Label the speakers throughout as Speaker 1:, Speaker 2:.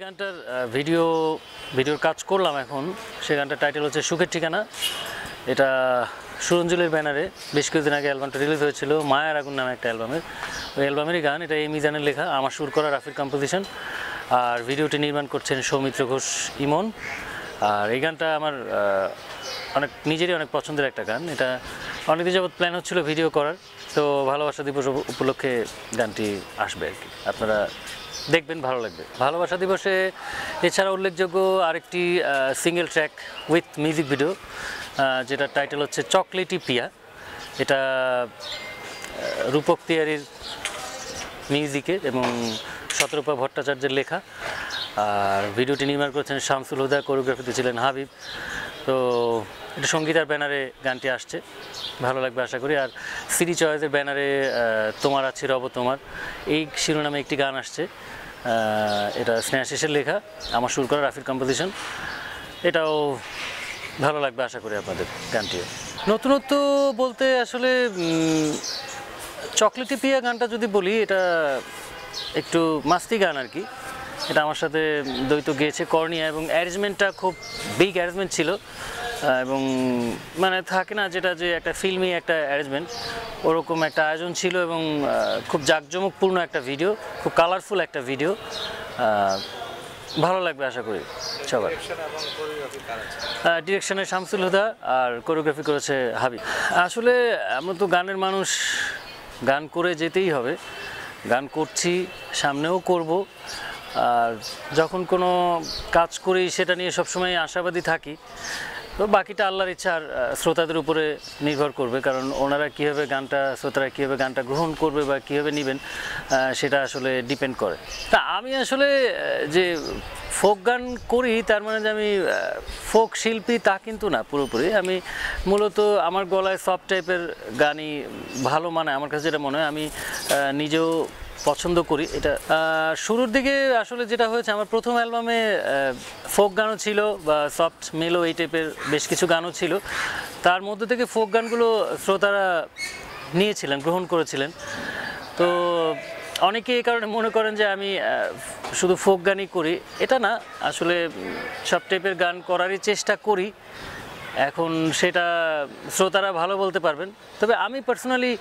Speaker 1: গানটার ভিডিওর কাজ করলাম এখন। সেই গানটার টাইটেল হচ্ছে সুখের ঠিকানা। এটা সুরঞ্জলির ব্যানারে বেশ কিছুদিন আগে অ্যালবামটা রিলিজ হয়েছিল, মায়ার আগুন নামে একটা অ্যালবামের। ওই অ্যালবামেরই গান। এটা এই মিজানের লেখা, আমার সুর করা, রাফির কম্পোজিশন। আর ভিডিওটি নির্মাণ করছেন সৌমিত্র ঘোষ ইমন। আর এই গানটা আমার নিজেরই অনেক পছন্দের একটা গান। এটা অনেকদিন যাবৎ প্ল্যান হচ্ছিল ভিডিও করার, তো ভালোবাসা দিবস উপলক্ষে গানটি আসবে আর কি। আপনারা দেখবেন, ভালো লাগবে। ভালোবাসা দিবসে এছাড়া উল্লেখযোগ্য আরেকটি single track with music video, যেটার টাইটেল হচ্ছে চকলেটি পিয়া। এটা রূপক তিয়ারির মিউজিকে এবং শতরূপা ভট্টাচার্যের লেখা। আর ভিডিওটি নির্মাণ করেছেন শামসুল হুদা, কোরিওগ্রাফিতে ছিলেন হাবিব। তো এটা সঙ্গীতার ব্যানারে গানটি আসছে, ভালো লাগবে আশা করি। আর সিডি চয়েসের ব্যানারে তোমার আছে রব তোমার, এই শিরোনামে একটি গান আসছে। এটা স্নেহাশিসের লেখা, আমার সুর করা, রাফির কম্পোজিশন। এটাও ভালো লাগবে আশা করি আপনাদের গানটিও। নতুনত্ব বলতে আসলে চকলেটি পিয়া গানটা যদি বলি, এটা একটু মাস্তি গান আর কি। এটা আমার সাথে দ্বৈত গেয়েছে কর্নিয়া, এবং অ্যারেঞ্জমেন্টটা খুব বিগ অ্যারেঞ্জমেন্ট ছিল। এবং মানে থাকে না যেটা যে একটা ফিল্মি একটা অ্যারেঞ্জমেন্ট, ওরকম একটা আয়োজন ছিল। এবং খুব জাঁকজমকপূর্ণ একটা ভিডিও, খুব কালারফুল একটা ভিডিও। ভালো লাগবে আশা করি সবার। ডিরেকশনে শামসুল হুদা আর কোরিওগ্রাফি করেছে হাবিব। আসলে আমরা তো গানের মানুষ, গান করে যেতেই হবে। গান করছি, সামনেও করব। আর যখন কোনো কাজ করি সেটা নিয়ে সবসময় আশাবাদী থাকি। তো বাকিটা আল্লাহর ইচ্ছা আর শ্রোতাদের উপরে নির্ভর করবে, কারণ ওনারা কীভাবে গানটা, শ্রোতারা কীভাবে গানটা গ্রহণ করবে বা কীভাবে নেবেন, সেটা আসলে ডিপেন্ড করে। তা আমি আসলে যে ফোক গান করি তার মানে যে আমি ফোক শিল্পী তা কিন্তু না পুরোপুরি। আমি মূলত আমার গলায় সফট টাইপের গানই ভালো মানে, আমার কাছে যেটা মনে হয়। আমি নিজেও পছন্দ করি এটা। শুরুর দিকে আসলে যেটা হয়েছে, আমার প্রথম অ্যালবামে ফোক গানও ছিল বা সফট মেলো এই টাইপের বেশ কিছু গানও ছিল। তার মধ্যে থেকে ফোক গানগুলো শ্রোতারা নিয়েছিলেন, গ্রহণ করেছিলেন। তো অনেকে এই কারণে মনে করেন যে আমি শুধু ফোক গানই করি। এটা না, আসলে সব টাইপের গান করারই চেষ্টা করি। এখন সেটা শ্রোতারা ভালো বলতে পারবেন। তবে আমি পার্সোনালি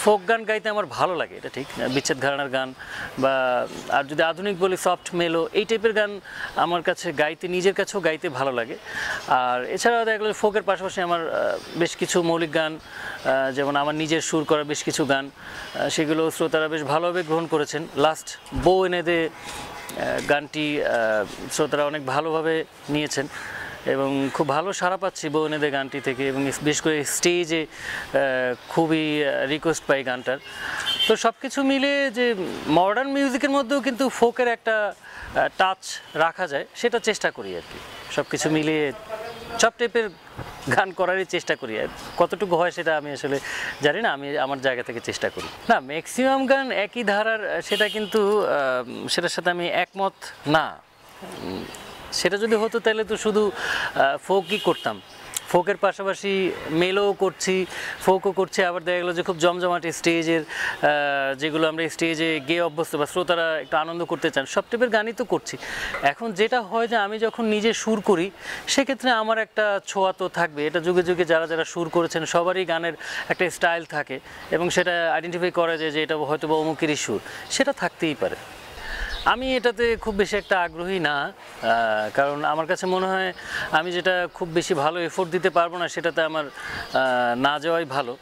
Speaker 1: ফোক গান গাইতে আমার ভালো লাগে, এটা ঠিক। বিচ্ছেদ ঘরানার গান বা আর যদি আধুনিক বলি সফট মেলো, এই টাইপের গান আমার কাছে গাইতে, নিজের কাছেও গাইতে ভালো লাগে। আর এছাড়াও দেখা গেলো ফোকের পাশাপাশি আমার বেশ কিছু মৌলিক গান, যেমন আমার নিজের সুর করা বেশ কিছু গান, সেগুলো শ্রোতারা বেশ ভালোভাবে গ্রহণ করেছেন। লাস্ট বউ এনে দে গানটি শ্রোতারা অনেক ভালোভাবে নিয়েছেন এবং খুব ভালো সাড়া পাচ্ছি বউ এনে দে গানটি থেকে। এবং বিশেষ করে স্টেজে খুবই রিকোয়েস্ট পাই গানটার। তো সব কিছু মিলে যে মডার্ন মিউজিকের মধ্যেও কিন্তু ফোকের একটা টাচ রাখা যায়, সেটা চেষ্টা করি আর কি। সব কিছু মিলিয়ে সব টাইপের গান করারই চেষ্টা করি। আর কতটুকু হয় সেটা আমি আসলে জানি না, আমি আমার জায়গা থেকে চেষ্টা করি। না, ম্যাক্সিমাম গান একই ধারার, সেটা কিন্তু সেটার সাথে আমি একমত না। সেটা যদি হতো তাহলে তো শুধু ফোকই করতাম। ফোকের পাশাপাশি মেলোও করছি, ফোকও করছি। আবার দেখা গেলো যে খুব জমজমাটি স্টেজের, যেগুলো আমরা স্টেজে গিয়ে অভ্যস্ত বা শ্রোতারা একটু আনন্দ করতে চান, সব টাইপের গানই তো করছি। এখন যেটা হয় যে আমি যখন নিজে সুর করি, সেক্ষেত্রে আমার একটা ছোঁয়া তো থাকবে। এটা যুগে যুগে যারা যারা সুর করেছেন সবারই গানের একটা স্টাইল থাকে, এবং সেটা আইডেন্টিফাই করা যায় যে এটা হয়তো বা অমুকেরই সুর, সেটা থাকতেই পারে। আমি এটাতে খুব বেশি একটা আগ্রহী না, কারণ আমার কাছে মনে হয় আমি যেটা খুব বেশি ভালো এফোর্ট দিতে পারবো না, সেটাতে আমার না যাওয়াই ভালো।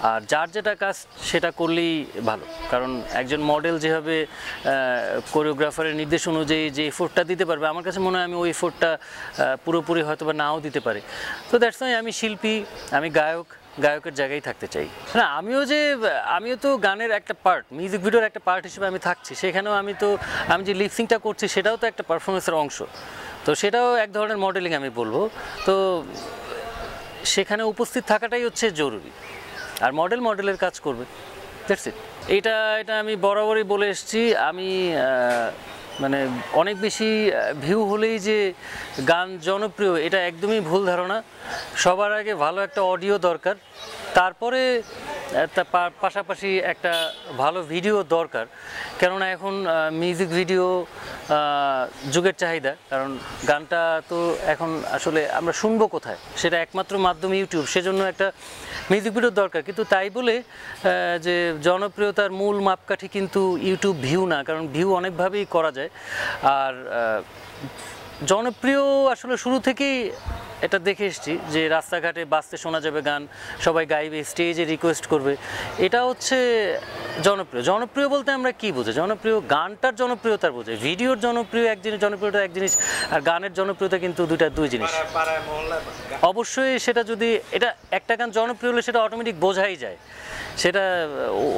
Speaker 1: আর যার যেটা কাজ সেটা করলেই ভালো, কারণ একজন মডেল যেভাবে কোরিওগ্রাফারের নির্দেশ অনুযায়ী যে এফোর্টটা দিতে পারবে, আমার কাছে মনে হয় আমি ওই এফোর্টটা পুরোপুরি হয়তো বা নাও দিতে পারি। তো দ্যাটস ওয়াই আমি শিল্পী, আমি গায়কের জায়গায় থাকতে চাই না। আমিও তো গানের একটা পার্ট, মিউজিক ভিডিওর একটা পার্ট হিসেবে আমি থাকছি। সেখানেও আমি যে লিপসিংটা করছি সেটাও তো একটা পারফরমেন্সের অংশ। তো সেটাও এক ধরনের মডেলিং আমি বলবো। তো সেখানে উপস্থিত থাকাটাই হচ্ছে জরুরি, আর মডেলের কাজ করবে। That's it. এটা আমি বরাবরই বলে এসেছি। আমি মানে অনেক বেশি ভিউ হলেই যে গান জনপ্রিয়, এটা একদমই ভুল ধারণা। সবার আগে ভালো একটা অডিও দরকার, তারপরে তার পাশাপাশি একটা ভালো ভিডিও দরকার, কেননা এখন মিউজিক ভিডিও যুগের চাহিদা। কারণ গানটা তো এখন আসলে আমরা শুনবো কোথায়, সেটা একমাত্র মাধ্যম ইউটিউব, সেজন্য একটা মিউজিক ভিডিওর দরকার। কিন্তু তাই বলে যে জনপ্রিয়তার মূল মাপকাঠি কিন্তু ইউটিউব ভিউ না, কারণ ভিউ অনেকভাবেই করা যায়। আর জনপ্রিয় আসলে শুরু থেকেই এটা দেখে এসেছি যে রাস্তাঘাটে বাজতে শোনা যাবে গান, সবাই গাইবে, স্টেজে রিকোয়েস্ট করবে, এটা হচ্ছে জনপ্রিয়। জনপ্রিয় বলতে আমরা কি বুঝি? জনপ্রিয় গানটার জনপ্রিয়তার বোঝাই, ভিডিওর জনপ্রিয় এক জিনিস, জনপ্রিয়তা এক জিনিস, আর গানের জনপ্রিয়তা কিন্তু দুই জিনিস। অবশ্যই সেটা যদি এটা একটা গান জনপ্রিয় হলে সেটা অটোমেটিক বোঝাই যায়, সেটা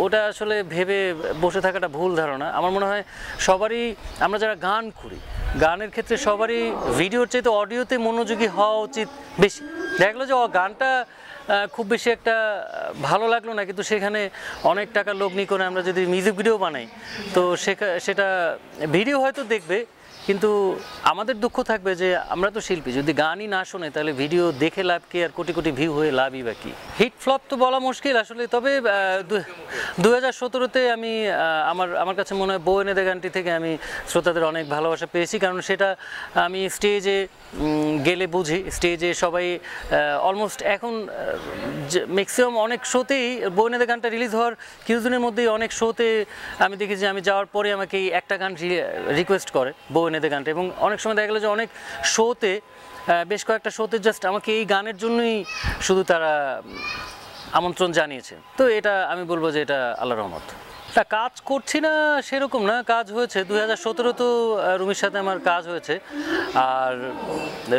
Speaker 1: ওটা আসলে ভেবে বসে থাকাটা ভুল ধারণা। আমার মনে হয় সবারই, আমরা যারা গান করি, গানের ক্ষেত্রে সবারই ভিডিওর চাইতে অডিওতে মনোযোগী হওয়া উচিত বেশি। দেখলো যে গানটা খুব বেশি একটা ভালো লাগলো না, কিন্তু সেখানে অনেক টাকা লগ্নি করে আমরা যদি মিউজিক ভিডিও বানাই, তো সেটা ভিডিও হয়তো দেখবে, কিন্তু আমাদের দুঃখ থাকবে যে আমরা তো শিল্পী, যদি গানই না শোনে তাহলে ভিডিও দেখে লাভ কি, আর কোটি কোটি ভিউ হয়ে লাভই বা কি? হিট ফ্লপ তো বলা মুশকিল আসলে, তবে 2017-তে আমি আমার কাছে মনে হয় বউ এনে দে গানটি থেকে আমি শ্রোতাদের অনেক ভালোবাসা পেয়েছি, কারণ সেটা আমি স্টেজে গেলে বুঝি। স্টেজে সবাই অলমোস্ট এখন ম্যাক্সিমাম অনেক শোতেই বউ এনে দে গানটা রিলিজ হওয়ার কিছুদিনের মধ্যেই অনেক শোতে আমি দেখেছি, আমি যাওয়ার পরে আমাকে এই একটা গান রিকোয়েস্ট করে বউ এনে দে গানটা, এবং অনেক সময় দেখা গেলো যে অনেক শোতে, বেশ কয়েকটা শোতে জাস্ট আমাকে এই গানের জন্যই শুধু তারা আমন্ত্রণ জানিয়েছে। তো এটা আমি বলবো যে এটা আল্লাহর রহমত। তা কাজ করছি না সেরকম না, কাজ হয়েছে 2017 তো রুমির সাথে আমার কাজ হয়েছে। আর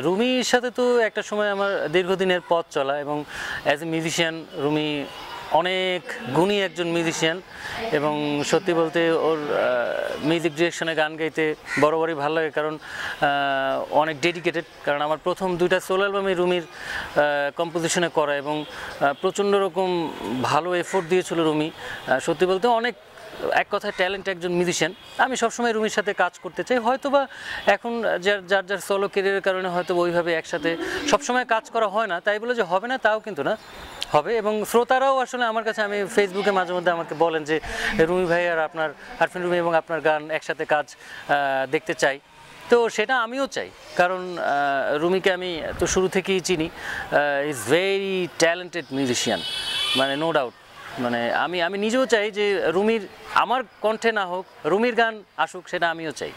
Speaker 1: রুমির সাথে তো একটা সময় আমার দীর্ঘদিনের পথ চলা, এবং অ্যাজ এ মিউজিশিয়ান রুমি অনেক গুণী একজন মিউজিশিয়ান, এবং সত্যি বলতে ওর মিউজিক ডিরেকশনে গান গাইতে বরাবরই ভালো লাগে, কারণ অনেক ডেডিকেটেড। কারণ আমার প্রথম 2টা সোলো অ্যালবামে রুমির কম্পোজিশনে করা, এবং প্রচণ্ড রকম ভালো এফোর্ট দিয়েছিল রুমি। সত্যি বলতে অনেক, এক কথায় ট্যালেন্ট একজন মিউজিশিয়ান। আমি সবসময় রুমির সাথে কাজ করতে চাই, হয়তো বা এখন যার সোলো ক্যারিয়ারের কারণে হয়তো ওইভাবে একসাথে সবসময় কাজ করা হয় না, তাই বলে যে হবে না তাও কিন্তু না, হবে। এবং শ্রোতারাও আসলে আমার কাছে, আমি ফেসবুকে মাঝে মধ্যে আমাকে বলেন যে রুমি ভাই আর আপনার আরফিন রুমি এবং আপনার গান একসাথে কাজ দেখতে চাই, তো সেটা আমিও চাই। কারণ রুমিকে আমি তো শুরু থেকেই চিনি, ইজ ভেরি ট্যালেন্টেড মিউজিশিয়ান, মানে নো ডাউট। মানে আমি নিজেও চাই যে রুমির, আমার কণ্ঠে না হোক, রুমির গান আসুক, সেটা আমিও চাই।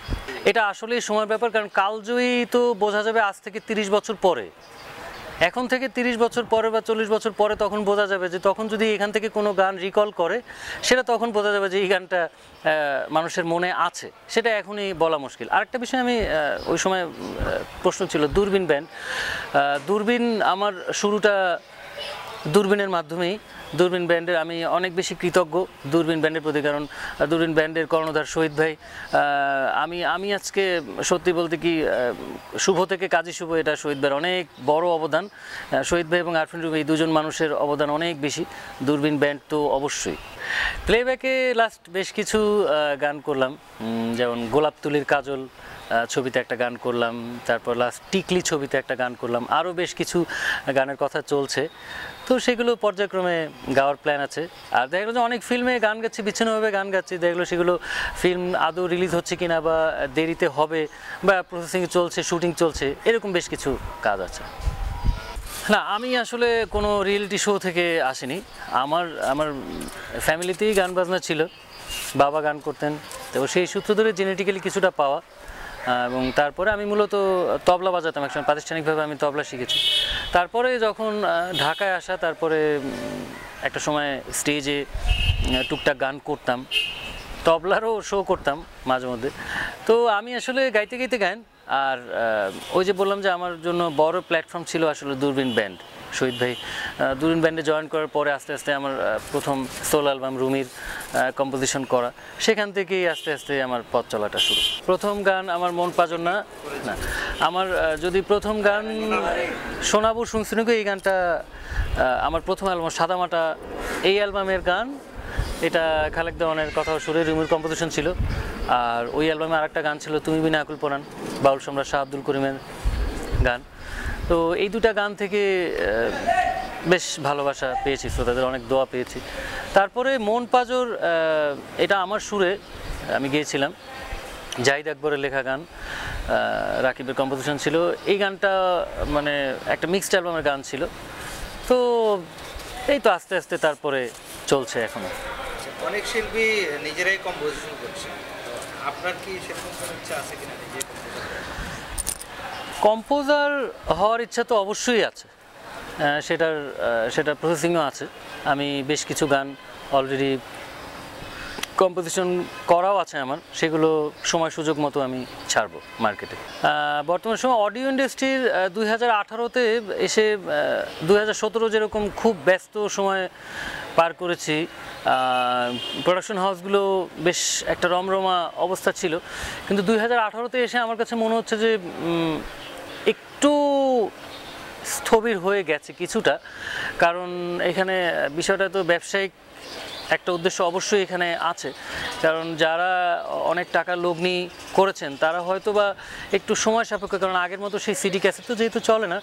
Speaker 1: এটা আসলেই সময়ের ব্যাপার, কারণ কালজয়ী তো বোঝা যাবে আজ থেকে 30 বছর পরে। এখন থেকে 30 বছর পরে বা 40 বছর পরে তখন বোঝা যাবে যে, তখন যদি এখান থেকে কোনো গান রিকল করে, সেটা তখন বোঝা যাবে যে এই গানটা মানুষের মনে আছে, সেটা এখনই বলা মুশকিল। আরেকটা বিষয়, আমি ওই সময় প্রশ্ন ছিল দূরবীন ব্যান্ড। দূরবীন, আমার শুরুটা দূরবীনের মাধ্যমেই। দূরবীন ব্যান্ডের আমি অনেক বেশি কৃতজ্ঞ দূরবীন ব্যান্ডের প্রতি, কারণ দূরবীন ব্যান্ডের কর্ণধার শহীদ ভাই, আমি আজকে সত্যি বলতে কি, শুভ থেকে কাজী শুভ, এটা শহীদ ভাইয়ের অনেক বড় অবদান। শহীদ ভাই এবং আরফিন রুমি, এই দুজন মানুষের অবদান অনেক বেশি। দূরবীন ব্যান্ড তো অবশ্যই। প্লেব্যাকে লাস্ট বেশ কিছু গান করলাম, যেমন গোলাপ তুলির কাজল ছবিতে একটা গান করলাম, তারপর লাস্ট টিকলি ছবিতে একটা গান করলাম, আরও বেশ কিছু গানের কথা চলছে, তো সেগুলো পর্যায়ক্রমে গাওয়ার প্ল্যান আছে। আর দেখা গেলো যে অনেক ফিল্মে গান গাচ্ছি, বিচ্ছিন্নভাবে গান গাচ্ছি, দেখা গেলো সেগুলো ফিল্ম আদৌ রিলিজ হচ্ছে কিনা, বা দেরিতে হবে, বা প্রসেসিং চলছে, শুটিং চলছে, এরকম বেশ কিছু কাজ আছে। না, আমি আসলে কোনো রিয়েলিটি শো থেকে আসিনি। আমার ফ্যামিলিতেই গান বাজনা ছিল, বাবা গান করতেন, তো সেই সূত্র ধরে জেনেটিক্যালি কিছুটা পাওয়া। এবং তারপরে আমি মূলত তবলা বাজাতাম, একসময় প্রাতিষ্ঠানিকভাবে আমি তবলা শিখেছি। তারপরে যখন ঢাকায় আসা, তারপরে একটা সময় স্টেজে টুকটাক গান করতাম, তবলারও শো করতাম মাঝে মধ্যে। তো আমি আসলে গাইতে গাইতে গান। আর ওই যে বললাম যে আমার জন্য বড় প্ল্যাটফর্ম ছিল আসলে দূরবীন ব্যান্ড। শহীদ ভাই দূরবীন ব্যান্ডে জয়েন করার পরে আস্তে আস্তে আমার প্রথম সোলো অ্যালবাম রুমির কম্পোজিশন করা, সেখান থেকেই আস্তে আস্তে আমার পথ চলাটা শুরু। প্রথম গান আমার মন পাজন না, আমার যদি প্রথম গান শোনাবো শুনছিনুকে, এই গানটা আমার প্রথম অ্যালবাম সাদামাটা, এই অ্যালবামের গান। এটা খালেক দেওয়ানের কথা সুরে রুমির কম্পোজিশন ছিল। আর ওই অ্যালবামে আরেকটা গান ছিল তুমি বিনা আকুল পরাণ, বাউল সম্রাট শাহ আব্দুল করিমের গান। তো এই দুটা গান থেকে বেশ ভালোবাসা পেয়েছি, শ্রোতাদের অনেক দোয়া পেয়েছি। তারপরে মন পাজর, এটা আমার সুরে আমি গিয়েছিলাম, জাহিদ আকবরের লেখা গান, রাকিবের কম্পোজিশন ছিল। এই গানটা মানে একটা মিক্সড অ্যালবামের গান ছিল। তো এই তো আস্তে আস্তে তারপরে চলছে এখনো।
Speaker 2: অনেক শিল্পী নিজেরাই কম্পোজিশন করছে, আপনার কি সেরকম কোনো ইচ্ছা আছে কিনা? নিজে
Speaker 1: কম্পোজার হওয়ার ইচ্ছা তো অবশ্যই আছে, সেটার প্রসেসিংও আছে। আমি বেশ কিছু গান অলরেডি কম্পোজিশন করাও আছে আমার, সেগুলো সময় সুযোগ মতো আমি ছাড়বো মার্কেটে। বর্তমান সময় অডিও ইন্ডাস্ট্রির 2018-তে এসে 2017 যেরকম খুব ব্যস্ত সময় পার করেছি, প্রোডাকশন হাউসগুলো বেশ একটা রমরমা অবস্থা ছিল, কিন্তু 2018-তে এসে আমার কাছে মনে হচ্ছে যে একটু স্থবির হয়ে গেছে কিছুটা। কারণ এখানে বিষয়টা তো ব্যবসায়িক একটা উদ্দেশ্য অবশ্যই এখানে আছে, কারণ যারা অনেক টাকা লগ্নি করেছেন তারা হয়তো বা একটু সময় সাপেক্ষ, কারণ আগের মতো সেই সিডি ক্যাসেট তো যেহেতু চলে না,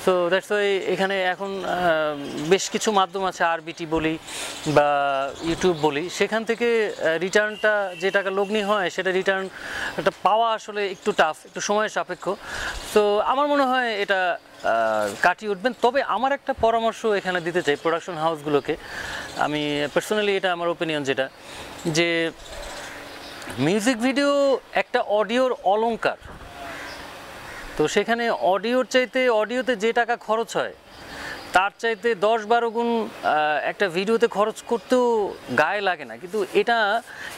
Speaker 1: তো দ্যাটস ওয়াই এখানে এখন বেশ কিছু মাধ্যম আছে, আরবিটি বলি বা ইউটিউব বলি, সেখান থেকে রিটার্নটা যে টাকা লগ্নি হয় সেটা রিটার্নটা পাওয়া আসলে একটু টাফ, একটু সময়ের সাপেক্ষ। তো আমার মনে হয় এটা কাটিয়ে উঠবেন। তবে আমার একটা পরামর্শ এখানে দিতে চাই প্রোডাকশন হাউসগুলোকে, আমি পার্সোনালি, এটা আমার ওপিনিয়ন, যেটা যে মিউজিক ভিডিও একটা অডিওর অলংকার। তো সেখানে অডিওর চাইতে, অডিওতে যে টাকা খরচ হয় তার চাইতে 10-12 গুণ একটা ভিডিওতে খরচ করতেও গায়ে লাগে না, কিন্তু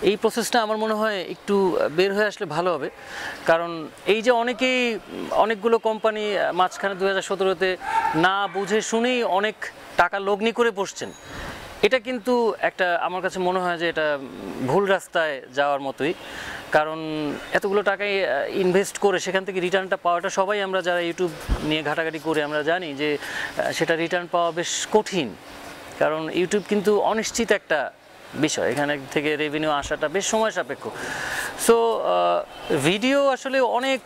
Speaker 1: এই প্রসেসটা আমার মনে হয় একটু বের হয়ে আসলে ভালো হবে। কারণ এই যে অনেকগুলো কোম্পানি মাঝখানে 2017-তে না বুঝে শুনেই অনেক টাকা লগ্নি করে বসছেন, এটা কিন্তু একটা আমার কাছে মনে হয় যে এটা ভুল রাস্তায় যাওয়ার মতোই। কারণ এতগুলো টাকায় ইনভেস্ট করে সেখান থেকে রিটার্নটা পাওয়াটা, সবাই আমরা যারা ইউটিউব নিয়ে ঘাটাঘাটি করে আমরা জানি যে সেটা রিটার্ন পাওয়া বেশ কঠিন। কারণ ইউটিউব কিন্তু অনিশ্চিত একটা বিষয়, এখানে থেকে রেভিনিউ আসাটা বেশ সময় সাপেক্ষ। সো ভিডিও আসলে অনেক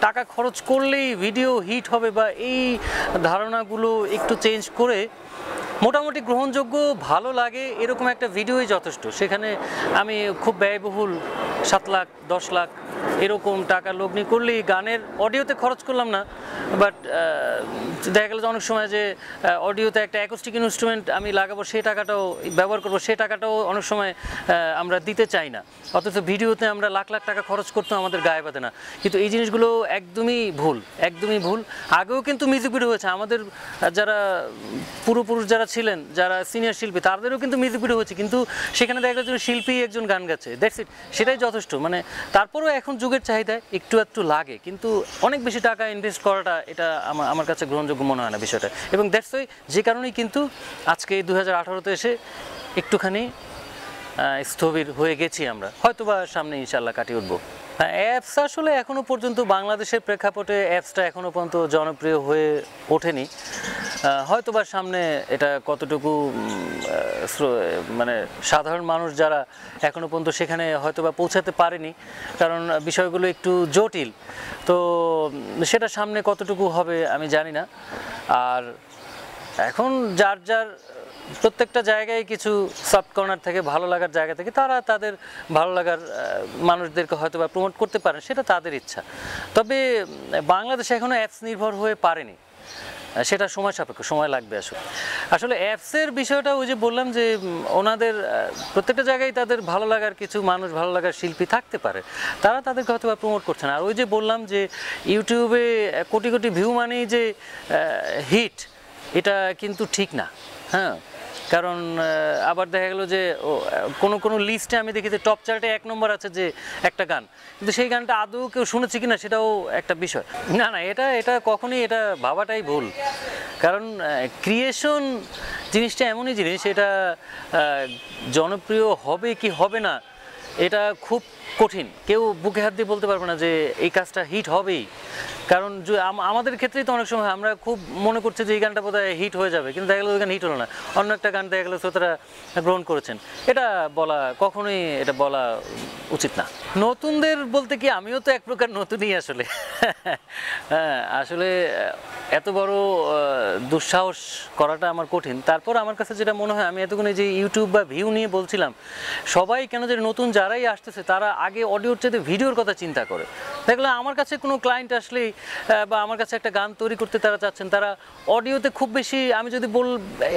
Speaker 1: টাকা খরচ করলেই ভিডিও হিট হবে বা এই ধারণাগুলো একটু চেঞ্জ করে মোটামুটি গ্রহণযোগ্য, ভালো লাগে এরকম একটা ভিডিওই যথেষ্ট। সেখানে আমি খুব ব্যয়বহুল 7 লাখ 10 লাখ এরকম টাকা লগ্নি করলেই গানের অডিওতে খরচ করলাম না, বাট দেখা গেল যে অনেক সময় যে অডিওতে একটা অ্যাকোস্টিক ইনস্ট্রুমেন্ট আমি লাগাবো, সেই টাকাটাও ব্যবহার করবো, সেই টাকাটাও অনেক সময় আমরা দিতে চাই না, অথচ ভিডিওতে আমরা লাখ লাখ টাকা খরচ করতেও আমাদের গায়ে বাঁধে না। কিন্তু এই জিনিসগুলো একদমই ভুল, একদমই ভুল। আগেও কিন্তু মিউজিক ভিডিও হয়েছে, আমাদের যারা পূর্বপুরুষ যারা ছিলেন, যারা সিনিয়র শিল্পী, তাদেরও কিন্তু মিউজিক ভিডিও হচ্ছে, কিন্তু সেখানে দেখা গেল যে শিল্পী একজন গান গাচ্ছে, দ্যাটস ইট, সেটাই যথেষ্ট। মানে তারপরেও এখন যুগের চাহিদায় একটু লাগে, কিন্তু অনেক বেশি টাকা ইনভেস্ট করাটা এটা আমার কাছে গ্রহণযোগ্য মনে হয় না বিষয়টা। এবং দ্যাটস ওয়াই, যে কারণেই কিন্তু আজকে 2018-তে এসে একটুখানি স্থবির হয়ে গেছি আমরা, হয়তোবা সামনে ইনশাল্লাহ কাটিয়ে উঠবো। অ্যাপস আসলে এখনো পর্যন্ত বাংলাদেশের প্রেক্ষাপটে অ্যাপসটা এখনো পর্যন্ত জনপ্রিয় হয়ে ওঠেনি, হয়তোবা সামনে এটা কতটুকু মানে সাধারণ মানুষ যারা এখনো পর্যন্ত সেখানে হয়তোবা পৌঁছাতে পারেনি, কারণ বিষয়গুলো একটু জটিল, তো সেটা সামনে কতটুকু হবে আমি জানি না। আর এখন যার প্রত্যেকটা জায়গায় কিছু সফট কর্নার থেকে, ভালো লাগার জায়গা থেকে তারা তাদের ভালো লাগার মানুষদেরকে হয়তো বা প্রমোট করতে পারেন, সেটা তাদের ইচ্ছা। তবে বাংলাদেশ এখনও অ্যাপস নির্ভর হয়ে পারেনি, সেটা সময় সাপেক্ষ, সময় লাগবে। আসলে অ্যাপসের বিষয়টা ওই যে বললাম যে ওনাদের প্রত্যেকটা জায়গায় তাদের ভালো লাগার কিছু মানুষ, ভালো লাগার শিল্পী থাকতে পারে, তারা তাদেরকে হয়তো বা প্রমোট করছে না। আর ওই যে বললাম যে ইউটিউবে কোটি কোটি ভিউ মানেই যে হিট, এটা কিন্তু ঠিক না। হ্যাঁ, কারণ আবার দেখা গেল যে কোনো লিস্টে আমি দেখি যে টপ চার্টে 1 নম্বর আছে যে একটা গান, কিন্তু সেই গানটা আদৌ কেউ শুনেছে কিনা সেটাও একটা বিষয়। না, এটা কখনই, এটা ভাবাটাই ভুল। কারণ ক্রিয়েশন জিনিসটা এমনই জিনিস, এটা জনপ্রিয় হবে কি হবে না এটা খুব কঠিন, কেউ বুকে হাত দিয়ে বলতে পারবে না যে এই কাজটা হিট হবেই। কারণ আমাদের ক্ষেত্রেই তো অনেক সময় আমরা খুব মনে করছি যে এই গানটা বোধহয় হিট হয়ে যাবে, কিন্তু দেখা গেলো ওই গান হিট হলো না, অন্য একটা গান দেখা গেলো শ্রোতারা গ্রহণ করেছেন। এটা কখনোই বলা উচিত না। নতুনদের বলতে কি আমিও তো এক প্রকার নতুনই আসলে। হ্যাঁ, আসলে এত বড় দুঃসাহস করাটা আমার কঠিন। তারপর আমার কাছে যেটা মনে হয়, আমি এতক্ষণ যে ইউটিউব বা ভিউ নিয়ে বলছিলাম, সবাই কেন যে নতুন যারাই আসতেছে তারা আগে অডিওর চাইতে ভিডিওর কথা চিন্তা করে। দেখলে আমার কাছে কোনো ক্লায়েন্ট আসলেই বা আমার কাছে একটা গান তৈরি করতে তারা চাচ্ছেন, তারা অডিওতে খুব বেশি, আমি যদি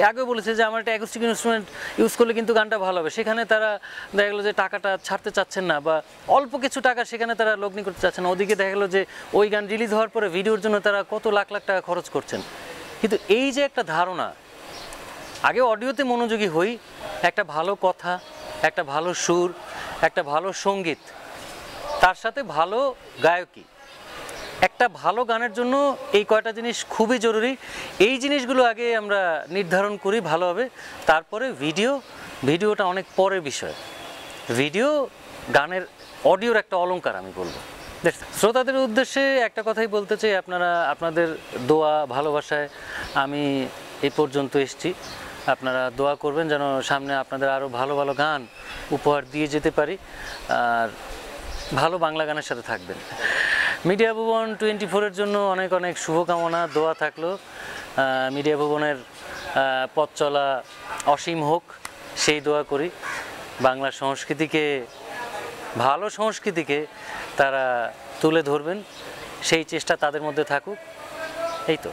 Speaker 1: আগেও বলেছি যে আমার একটা অ্যাকুস্টিক ইনস্ট্রুমেন্ট ইউজ করলে কিন্তু গানটা ভালো হবে, সেখানে তারা দেখা গেলো যে টাকাটা ছাড়তে চাচ্ছেন না, বা অল্প কিছু টাকা সেখানে তারা লগ্নি করতে চাচ্ছেন না। ওদিকে দেখা গেলো যে ওই গান রিলিজ হওয়ার পরে ভিডিওর জন্য তারা কত লাখ লাখ টাকা খরচ করছেন। কিন্তু এই যে একটা ধারণা, আগে অডিওতে মনোযোগী হই, একটা ভালো কথা, একটা ভালো সুর, একটা ভালো সঙ্গীত, তার সাথে ভালো গায়কী, একটা ভালো গানের জন্য এই কয়টা জিনিস খুবই জরুরি। এই জিনিসগুলো আগে আমরা নির্ধারণ করি ভালোভাবে, তারপরে ভিডিওটা অনেক পরের বিষয়। ভিডিও গানের অডিওর একটা অলংকার আমি বলবো। শ্রোতাদের উদ্দেশ্যে একটা কথাই বলতে চাই, আপনারা আপনাদের দোয়া ভালোবাসায় আমি এই পর্যন্ত এসেছি। আপনারা দোয়া করবেন যেন সামনে আপনাদের আরও ভালো ভালো গান উপহার দিয়ে যেতে পারি, আর ভালো বাংলা গানের সাথে থাকবেন। মিডিয়া ভুবন 24-এর জন্য অনেক অনেক শুভকামনা, দোয়া থাকলো। মিডিয়া ভুবনের পথ চলা অসীম হোক, সেই দোয়া করি। বাংলা সংস্কৃতিকে, ভালো সংস্কৃতিকে তারা তুলে ধরবেন, সেই চেষ্টা তাদের মধ্যে থাকুক, এই তো।